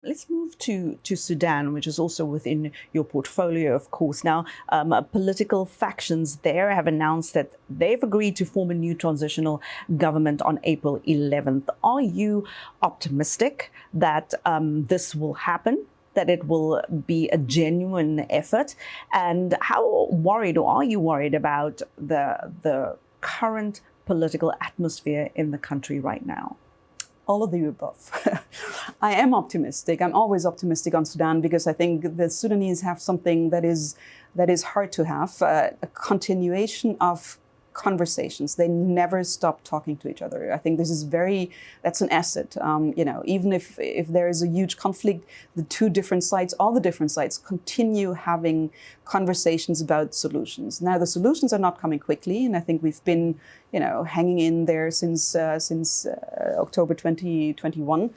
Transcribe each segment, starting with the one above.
Let's move to Sudan, which is also within your portfolio, of course. Now, political factions there have announced that they've agreed to form a new transitional government on April 11th. Are you optimistic that this will happen? That it will be a genuine effort? And how worried, or are you worried about the current political atmosphere in the country right now? All of the above. I am optimistic. I'm always optimistic on Sudan because I think the Sudanese have something that is hard to have, a continuation of conversations. They never stop talking to each other. I think this is that's an asset. Even if there is a huge conflict, all the different sides continue having conversations about solutions. Now, the solutions are not coming quickly, and I think we've been, hanging in there since October 2021.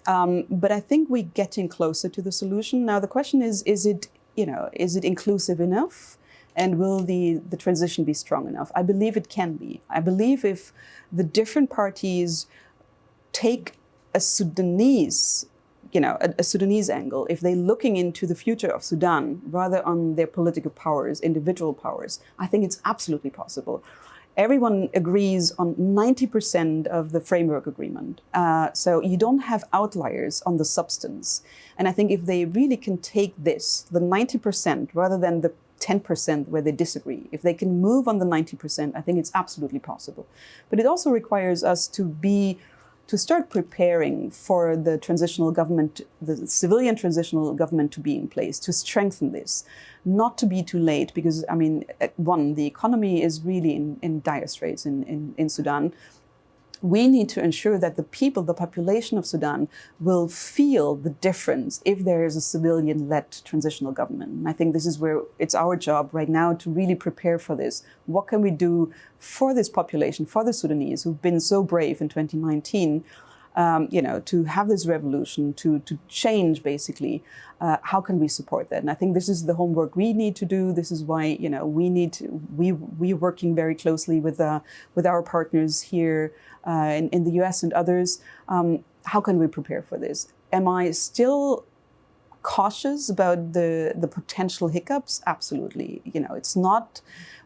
But I think we're getting closer to the solution. Now, the question is it inclusive enough? And will the transition be strong enough? I believe it can be. I believe if the different parties take a Sudanese angle, if they're looking into the future of Sudan rather on their political powers, individual powers, I think it's absolutely possible. Everyone agrees on 90% of the framework agreement. So you don't have outliers on the substance. And I think if they really can take the 90%, rather than the 10% where they disagree, if they can move on the 90%, I think it's absolutely possible. But it also requires us to start preparing for the transitional government, the civilian transitional government to be in place, to strengthen this, not to be too late, because, the economy is really in dire straits in Sudan. We need to ensure that the population of Sudan will feel the difference if there is a civilian-led transitional government. And I think this is where it's our job right now to really prepare for this. What can we do for this population, for the Sudanese who've been so brave in 2019, to have this revolution, to change, basically? How can we support that? And I think this is the homework we need to do. This is why, we're working very closely with our partners here in the US and others. How can we prepare for this? Am I still cautious about the potential hiccups? Absolutely.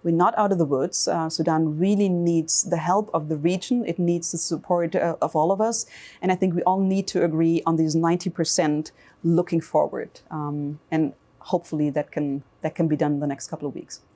We're not out of the woods. Sudan really needs the help of the region. It needs the support of all of us. And I think we all need to agree on these 90% looking forward. And hopefully that can be done in the next couple of weeks.